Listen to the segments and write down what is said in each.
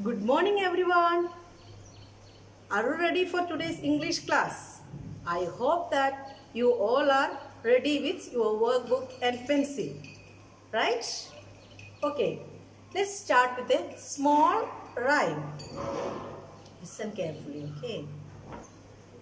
Good morning, everyone. Are you ready for today's English class? I hope that you all are ready with your workbook and pencil, right? Okay, let's start with a small rhyme. Listen carefully, okay?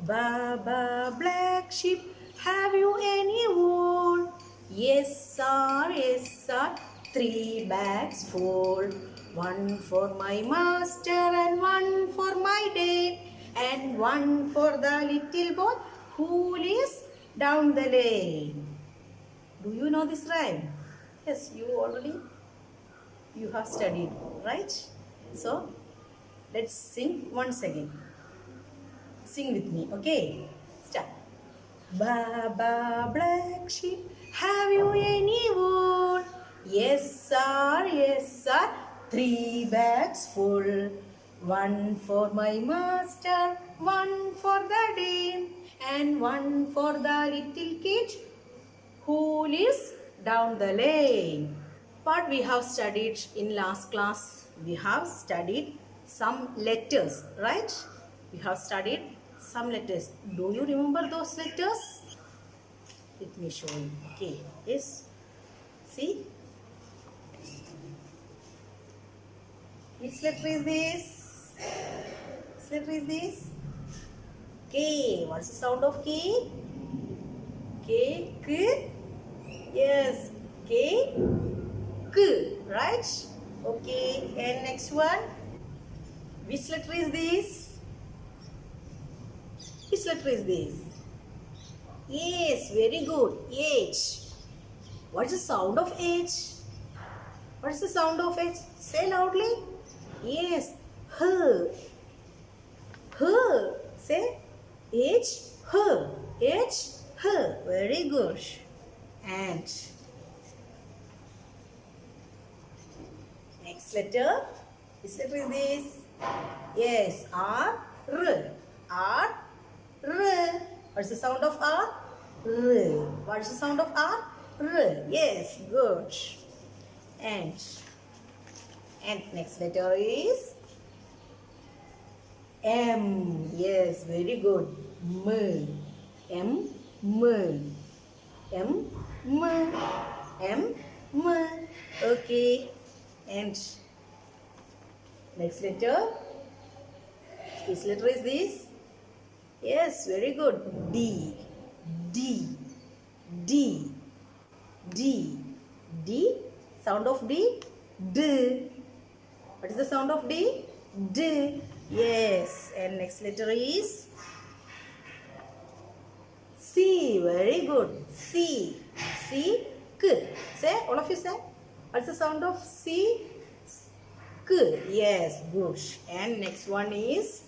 Baba black sheep, have you any wool? Yes, sir, yes, sir. 3 bags full. One for my master and one for my dame, and one for the little boy who lives down the lane. Do you know this rhyme? Yes, you have studied, right? So let's sing once again. Sing with me, okay? Start. Baba black sheep, have you any wool? Yes, sir, yes, sir. 3 bags full. One for my master, one for the dame, and one for the little kid who lives down the lane. What we have studied in last class, we have studied some letters, right? We have studied some letters. Do you remember those letters? Let me show you. Okay, yes. See, which letter is this? Which letter is this? K. What's the sound of K? K. K. Yes, K. K. Right? Okay, and next one. Which letter is this? Which letter is this? Yes, very good. H. What is the sound of H? What is the sound of H? Say loudly. Yes, H. H. Say H. H. H. H. Very good. And next letter. Which letter is this? Yes, R. R. R. R. What's the sound of R? R. What's the sound of R? R. Yes, good. And next letter is M. Yes, very good. M. M. M. M. M. M. M. Okay. And next letter. Which letter is this? Yes, very good. D. D. D. D. D. Sound of D. D. What is the sound of D? D. Yes. And next letter is C. Very good. C. C. K. Say, all of you say. What's the sound of C? K. Yes, good. And next one is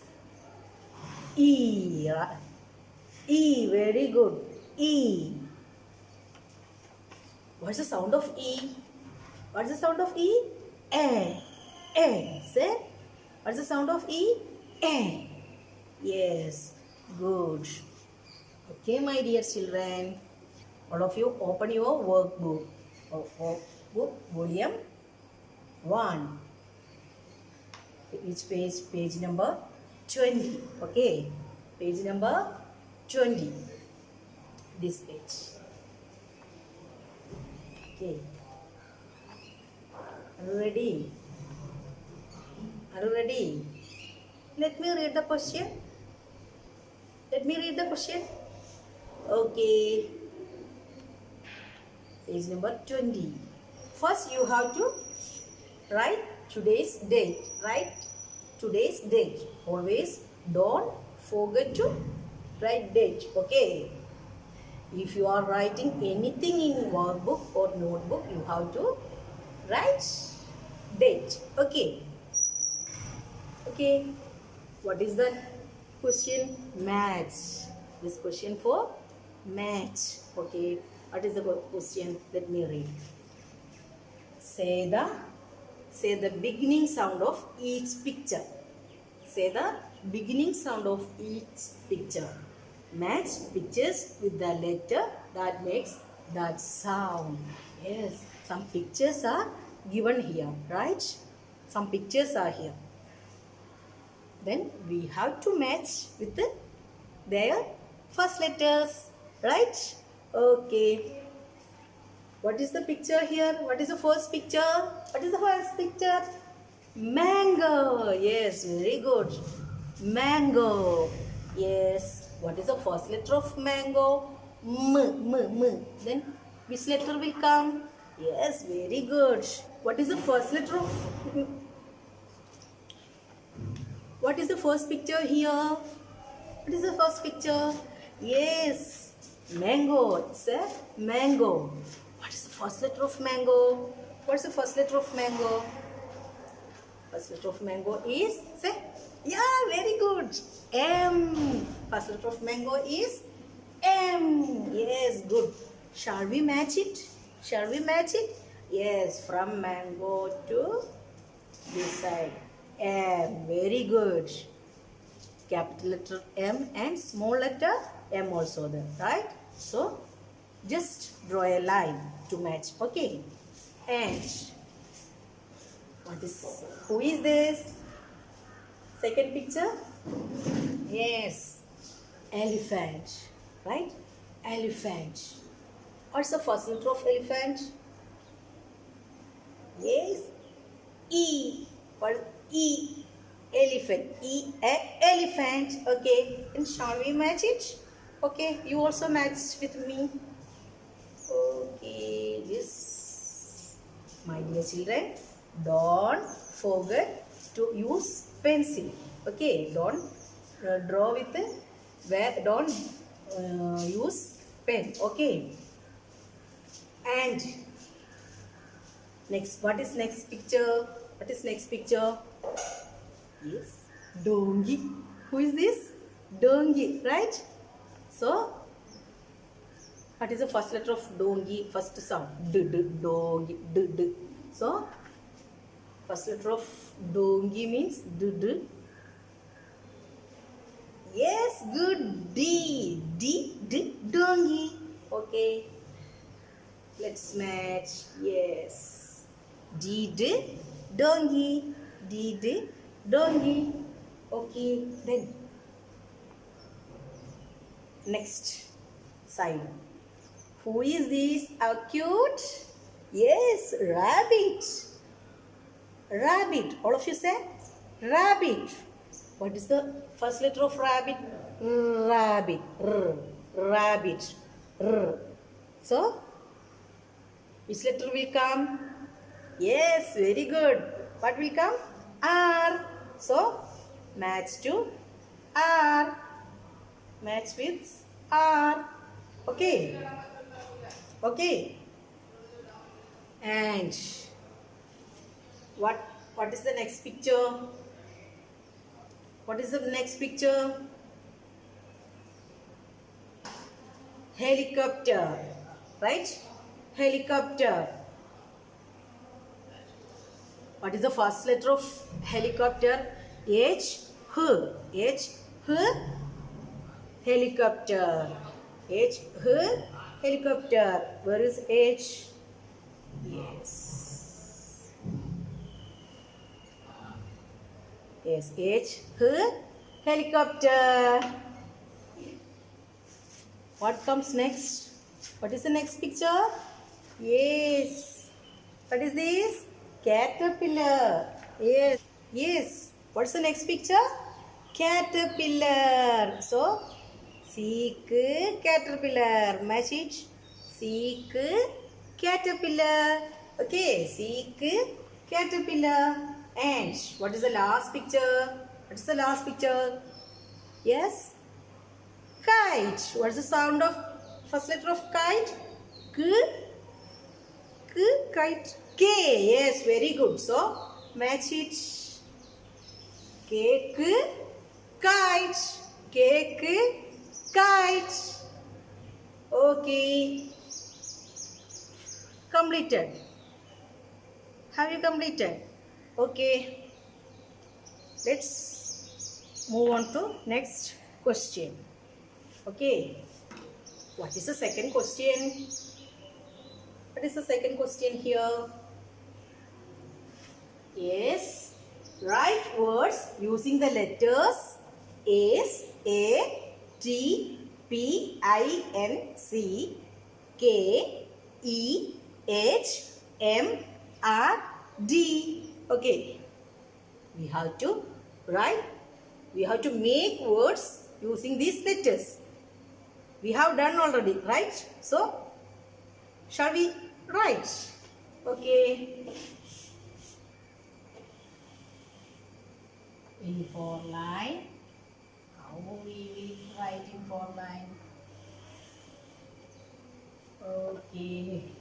E. E. Very good. E. What's the sound of E? What's the sound of E? A. A. Say. What's the sound of E? A. Yes. Good. Okay, my dear children. All of you open your workbook. Workbook volume 1. Which page? Page number 20. Okay. Page number 20. This page. Okay. Are you ready? Are you ready? Let me read the question. Let me read the question. Okay. Page number 20. First you have to write today's date. Write today's date. Always don't forget to write date. Okay. If you are writing anything in workbook or notebook, you have to write date. Okay. Okay. What is the question? Match. This question for match. Okay. What is the question? Let me read. Say the beginning sound of each picture. Say the beginning sound of each picture. Match pictures with the letter that makes that sound. Yes, some pictures are given here, right? Some pictures are here. Then we have to match with their first letters, right? Okay. What is the picture here? What is the first picture? What is the first picture? Mango. Yes, very good. Mango. Yes. What is the first letter of mango? M. Then which letter will come? Yes, very good. What is the first letter of... What is the first picture here? What is the first picture? Yes, mango. It's a mango. What is the first letter of mango? What's the first letter of mango? First letter of mango is, say, yeah, very good. M. First letter of mango is M. Yes, good. Shall we match it? Shall we match it? Yes, from mango to this side. M. Very good. Capital letter M and small letter M also there, right? So, just draw a line to match. Okay. And who is this? Second picture? Yes. Elephant. Right? Elephant. What's the first letter of elephant? Yes. E. What? E. Elephant. E. Elephant. Okay. And shall we match it? Okay. You also match with me. Okay. This. My dear children, don't forget to use pencil. Okay. Don't draw with don't use pen. Okay. And next, what is next picture? What is next picture? Yes, donkey. Who is this? Donkey, right? So, what is the first letter of donkey? First sound. Donkey. So, first letter of donkey means d. Yes, good. D. Donkey. Okay. Let's match. Yes. D. Donkey. D. Donkey. Okay. Then next side. Who is this? How cute? Yes, rabbit. Rabbit. All of you say rabbit. What is the first letter of rabbit? Rabbit. Rabbit. So, which letter will come? Yes, very good. What will come? R. So, match to R. Match with R. Okay. Okay. And what is the next picture? What is the next picture? Helicopter. Right? Helicopter. What is the first letter of helicopter? H. Helicopter. H. Helicopter. Where is H? Yes. Yes, H. Helicopter. What comes next? What is the next picture? Yes. What is this? Caterpillar. Yes. What's the next picture? Caterpillar. So, seek caterpillar. Match it. Seek caterpillar. Okay. Seek caterpillar. And what is the last picture? What is the last picture? Yes. Kite. What is the sound of first letter of kite? Kite. K. Yes, very good. So, match it. Cake, kite. Cake, kite. Okay. Completed. Have you completed? Okay. Let's move on to next question. Okay. What is the second question? What is the second question here? Yes. write words using the letters S, A, T, P, I, N, C, K, E, H, M, R, D. Okay. We have to write. We have to make words using these letters. We have done already, right? So, shall we write? Okay. In 4 line. How we will write in 4 line? Okay.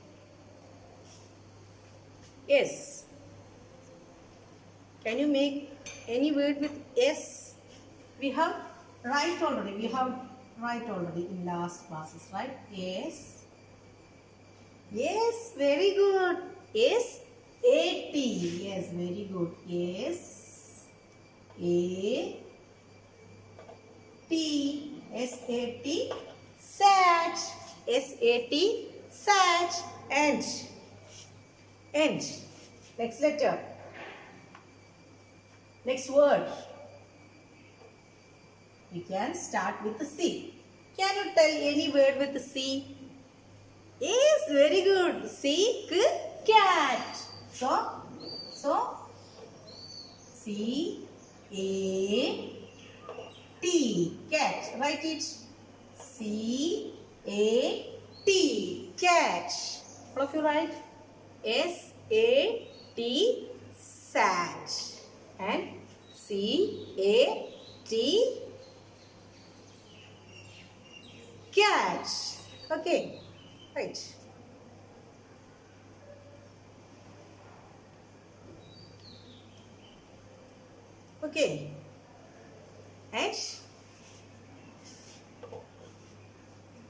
Yes. Can you make any word with S? We have write already. We have write already in last classes, right? S. Yes, very good. S A T. Yes, very good. S A T. S A T. Sat. S A T. Sat. And. Next letter. Next word. We can start with the C. Can you tell any word with the C? Yes, very good. C, cat. So C A T, cat. Write it. C A T, cat. All of you write. S A T, sat. And C A T, cat. Okay, right. Okay. And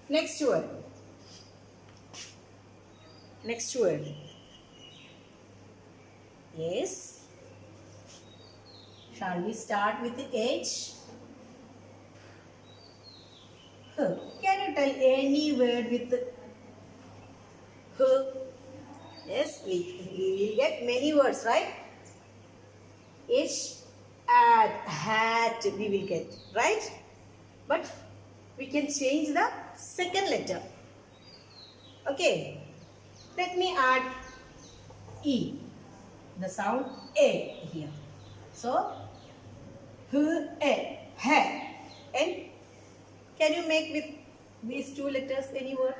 next word. Next word. Yes. Shall we start with the H? Can you tell any word with the H? Yes, we will get many words, right? H, at, hat, we will get, right? But we can change the second letter. Okay. Let me add E. The sound A here. So, H, ha. And can you make with these two letters any word?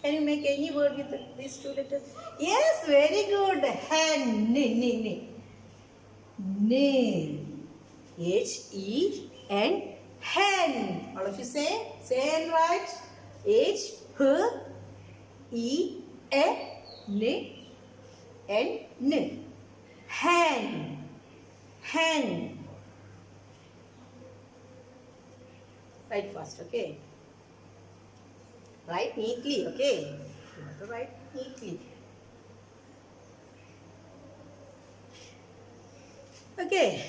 Can you make any word with these two letters? Yes, very good. Hen, ne. H-E-N, hen. All of you say and write. H-H-E-N, hen. Hen. Write fast, okay? Write neatly, okay? You have to write neatly. Okay.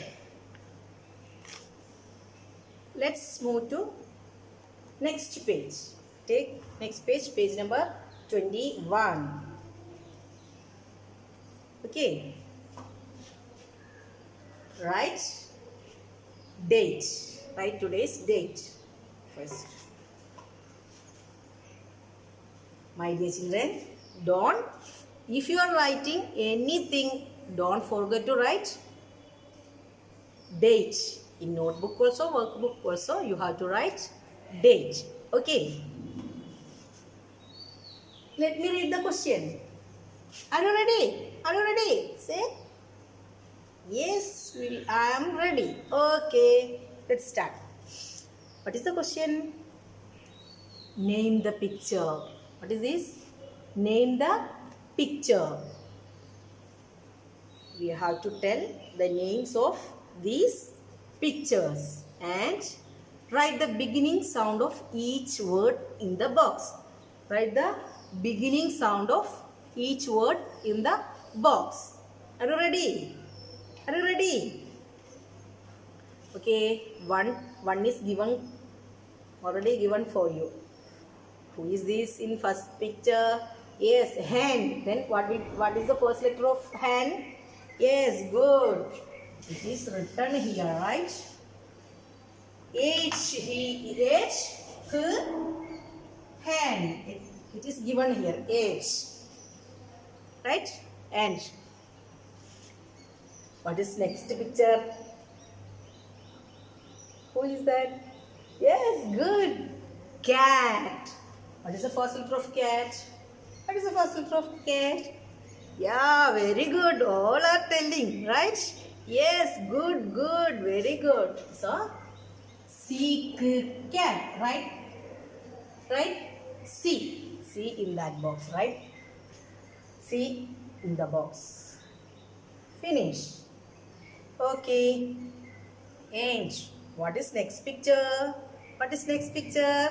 Let's move to next page. Take next page, page number 21. Okay. Write date. Write today's date first. My dear children, if you are writing anything, don't forget to write date. In notebook also, workbook also, you have to write date. Okay. Let me read the question. Are you ready? Are you ready? Say. Yes, I am ready. Okay. Let's start. What is the question? Name the picture. What is this? Name the picture. We have to tell the names of these pictures and write the beginning sound of each word in the box. Write the beginning sound of each word in the box. Are you ready? Are you ready? Okay, one is given, already given for you. Who is this in first picture? Yes, hand. Then what is the first letter of hand? Yes, good. It is written here, right? H, H, hand. It is given here, H. Right? And what is next picture? Who is that? Yes, good. Cat. What is the first letter of cat? What is the first letter of cat? Yeah, very good. All are telling, right? Yes, good, good, very good. So, C, cat, right? Right? C. C in that box, right? C in the box. Finish. Okay. And what is next picture? What is next picture?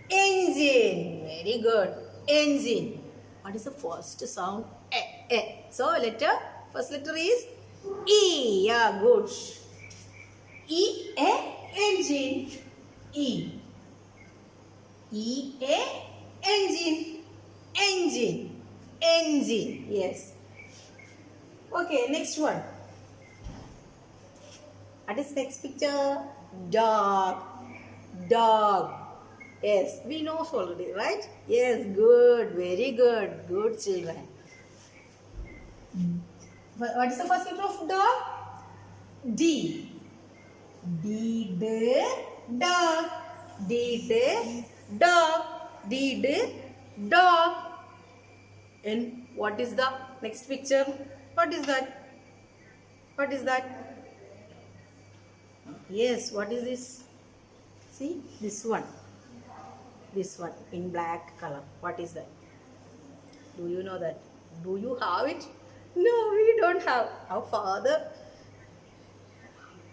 Engine. Very good. Engine. What is the first sound? A. So first letter is E. Yeah, good. E, A, engine. E. E, A, engine. Engine. Engine. Yes. Okay, next one. What is next picture? Dog. Dog. Yes, we know already, right? Yes, good. Very good. Good children. What is the first letter of dog? D. D, dog. D, dog. D, dog. And what is the next picture? What is that? What is that? Yes, what is this? See, this one. This one in black color. What is that? Do you know that? Do you have it? No, we don't have. Our father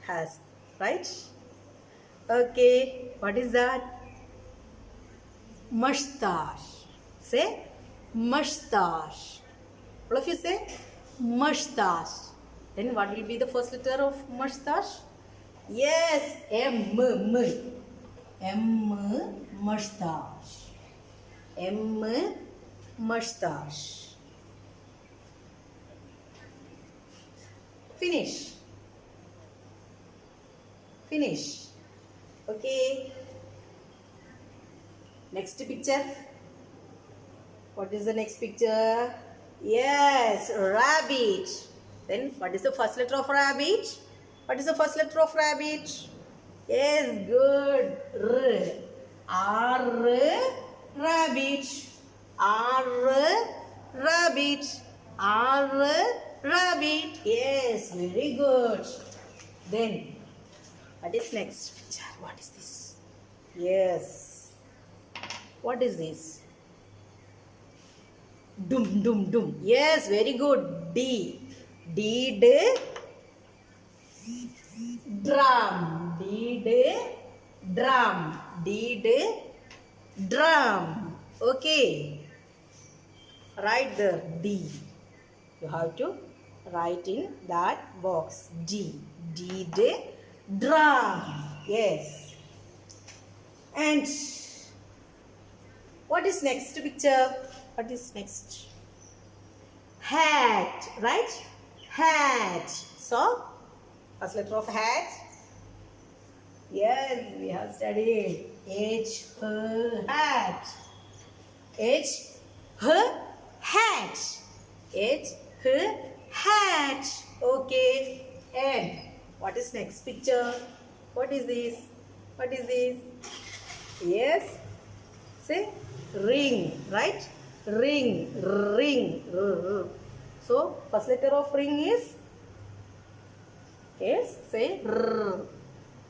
has, right? Okay, what is that? Mustache. Say mustache. All of you say mustache. Then what will be the first letter of mustache? Yes, M. Mustache. M, mustache. Finish. Finish. Okay. Next picture. What is the next picture? Yes, rabbit. Then what is the first letter of rabbit? What is the first letter of rabbit? Yes, good. R, rabbit. R, rabbit. R, rabbit. Yes, very good. Then, what is next picture? What is this? Yes. What is this? Dum. Yes, very good. D. Drum. Drum. Drum. Okay. Write the D. You have to write in that box. D. Drum. Yes. And what is next picture? What is next? Hat. Right? Hat. So, first letter of hat. Yes, we have studied. H, hat. H, hat. H, hat. Okay. And what is next picture? What is this? What is this? Yes. Say ring, right? Ring. So, first letter of ring is? Yes, say R.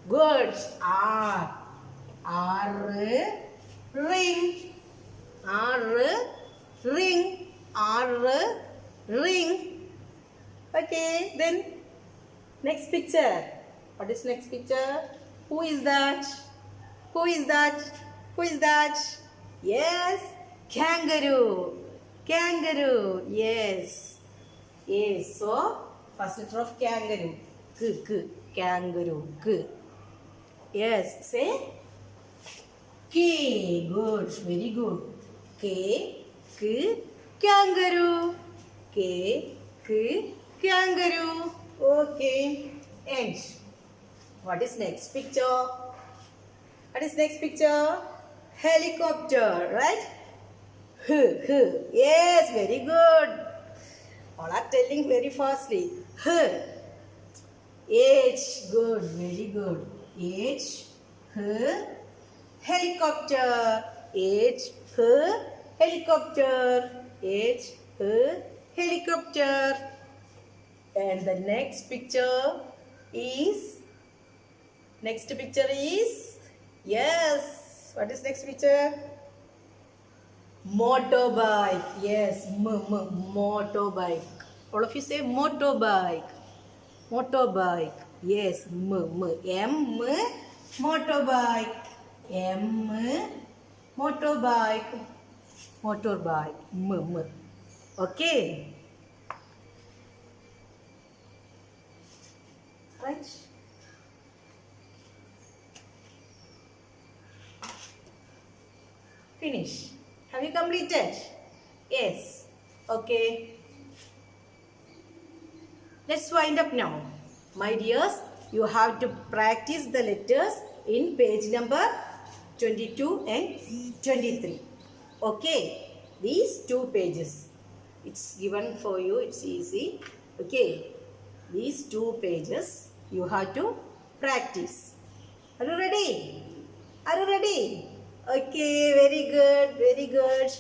Good. R. Ring. Ring. Okay, then next picture. What is next picture? Who is that? Who is that? Who is that? Yes, kangaroo. Kangaroo. Yes. Yes. So, first letter of kangaroo. K. Kangaroo. K. Yes. Say K. Good. Very good. K. Kangaroo. K. Kangaroo. Okay. End. What is next picture? What is next picture? Helicopter, right? Yes, very good. All are telling very fastly. H, good, very good. H, helicopter. H, helicopter. H, helicopter. And the next picture is, yes, what is next picture? Motorbike. Yes, motorbike. All of you say motorbike. Motorbike. Yes, motorbike. Motorbike. Motorbike. Okay. Right. Finish. Have you completed? Yes. Okay. Let's wind up now. My dears, you have to practice the letters in page number 22 and 23. Okay. These two pages. It's given for you. It's easy. Okay. These two pages you have to practice. Are you ready? Are you ready? Okay, very good, very good.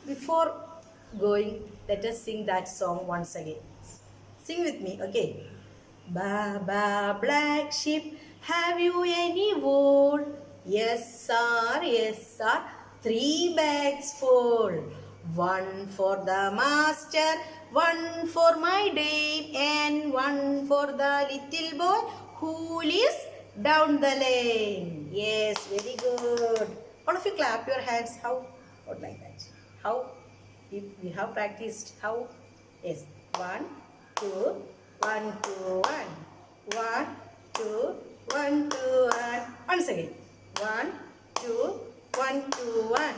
Before going, let us sing that song once again. Sing with me, okay? Ba ba black sheep, have you any wool? Yes sir, yes sir, 3 bags full. One for the master, one for my dame, and one for the little boy who lives down the lane. Yes, very good. All of you clap your hands. How? Not like that. How? If we have practiced. How? Yes. 1, 2, 1, 2, 1. 1, 2, 1, 2, 1. Once again. 1, 2, 1, 2, 1.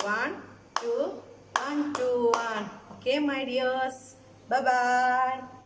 1, 2, 1, 2, 1. Okay, my dears. Bye-bye.